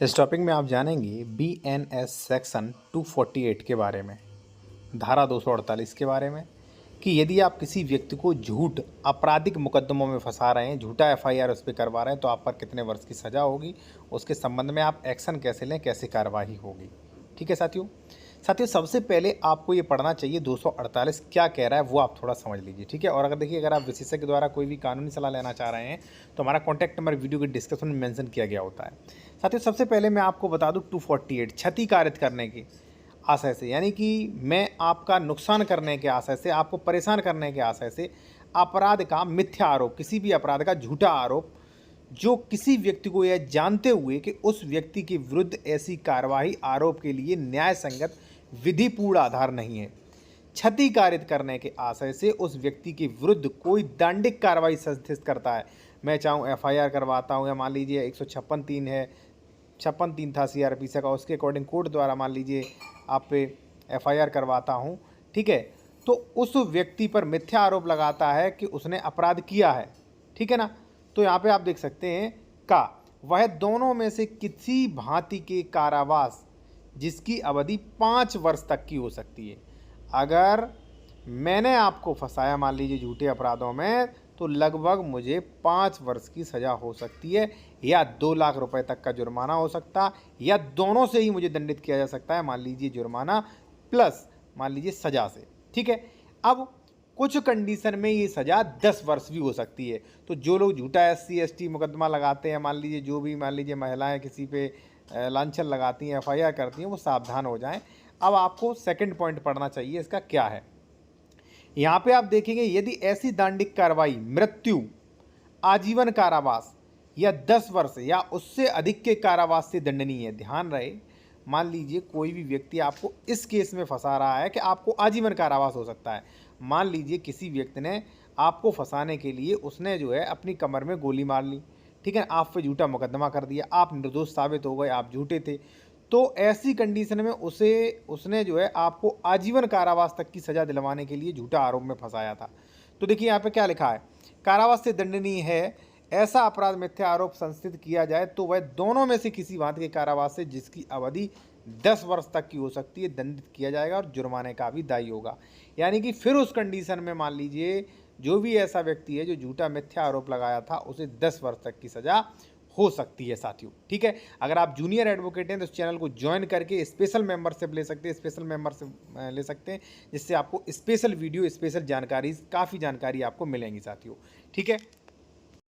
इस टॉपिक में आप जानेंगे बीएनएस सेक्शन 248 के बारे में, धारा 248 के बारे में कि यदि आप किसी व्यक्ति को झूठ आपराधिक मुकदमों में फंसा रहे हैं, झूठा एफआईआर उस पर करवा रहे हैं, तो आप पर कितने वर्ष की सज़ा होगी, उसके संबंध में आप एक्शन कैसे लें, कैसे कार्रवाई होगी। ठीक है साथियों, सबसे पहले आपको ये पढ़ना चाहिए 248 क्या कह रहा है, वो आप थोड़ा समझ लीजिए। ठीक है, और अगर आप विशेषज्ञ द्वारा कोई भी कानूनी सलाह लेना चाह रहे हैं तो हमारा कॉन्टैक्ट नंबर वीडियो के डिस्क्रिप्शन में मेंशन किया गया होता है। साथियों, सबसे पहले मैं आपको बता दूं 248 क्षति कारित करने की आशय से, यानी कि मैं आपका नुकसान करने के आशय से, आपको परेशान करने के आशय से अपराध का मिथ्या आरोप, किसी भी अपराध का झूठा आरोप जो किसी व्यक्ति को यह जानते हुए कि उस व्यक्ति के विरुद्ध ऐसी कार्रवाई आरोप के लिए न्याय संगत विधिपूर्ण आधार नहीं है, क्षति कारित करने के आशय से उस व्यक्ति के विरुद्ध कोई दंडिक कार्रवाई संस्थित करता है। मैं चाहूँ एफआईआर करवाता हूँ, या मान लीजिए 156(3) है, 56(3) था सीआरपीसी का, उसके अकॉर्डिंग कोर्ट द्वारा मान लीजिए आप पे एफआईआर करवाता हूँ। ठीक है, तो उस व्यक्ति पर मिथ्या आरोप लगाता है कि उसने अपराध किया है। ठीक है ना, तो यहाँ पे आप देख सकते हैं का वह दोनों में से किसी भांति के कारावास जिसकी अवधि 5 वर्ष तक की हो सकती है। अगर मैंने आपको फंसाया मान लीजिए झूठे अपराधों में, तो लगभग मुझे 5 वर्ष की सज़ा हो सकती है, या 2 लाख रुपए तक का जुर्माना हो सकता, या दोनों से ही मुझे दंडित किया जा सकता है, मान लीजिए जुर्माना प्लस मान लीजिए सज़ा से। ठीक है, अब कुछ कंडीशन में ये सज़ा 10 वर्ष भी हो सकती है। तो जो लोग झूठा SC ST मुकदमा लगाते हैं, मान लीजिए जो भी मान लीजिए महिलाएं किसी पे लांछन लगाती हैं, एफआईआर करती हैं, वो सावधान हो जाएं। अब आपको सेकंड पॉइंट पढ़ना चाहिए, इसका क्या है। यहाँ पे आप देखेंगे यदि ऐसी दंडिक कार्रवाई मृत्यु, आजीवन कारावास या 10 वर्ष या उससे अधिक के कारावास से दंडनीय है। ध्यान रहे, मान लीजिए कोई भी व्यक्ति आपको इस केस में फंसा रहा है कि आपको आजीवन कारावास हो सकता है। मान लीजिए किसी व्यक्ति ने आपको फंसाने के लिए उसने जो है अपनी कमर में गोली मार ली, ठीक है, आप पे झूठा मुकदमा कर दिया, आप निर्दोष साबित हो गए, आप झूठे थे, तो ऐसी कंडीशन में उसने जो है आपको आजीवन कारावास तक की सज़ा दिलवाने के लिए झूठा आरोप में फंसाया था। तो देखिए यहाँ पे क्या लिखा है, कारावास से दंडनीय है ऐसा अपराध मिथ्या आरोप संस्थित किया जाए तो वह दोनों में से किसी भांति के कारावास से जिसकी अवधि 10 वर्ष तक की हो सकती है दंडित किया जाएगा और जुर्माने का भी दायी होगा। यानी कि फिर उस कंडीशन में मान लीजिए जो भी ऐसा व्यक्ति है जो झूठा मिथ्या आरोप लगाया था उसे 10 वर्ष तक की सज़ा हो सकती है साथियों। ठीक है, अगर आप जूनियर एडवोकेट हैं तो इस चैनल को ज्वाइन करके स्पेशल मेंबरशिप ले सकते हैं, स्पेशल मेंबरशिप ले सकते हैं, जिससे आपको स्पेशल वीडियो, स्पेशल जानकारी, काफ़ी जानकारी आपको मिलेंगी साथियों। ठीक है।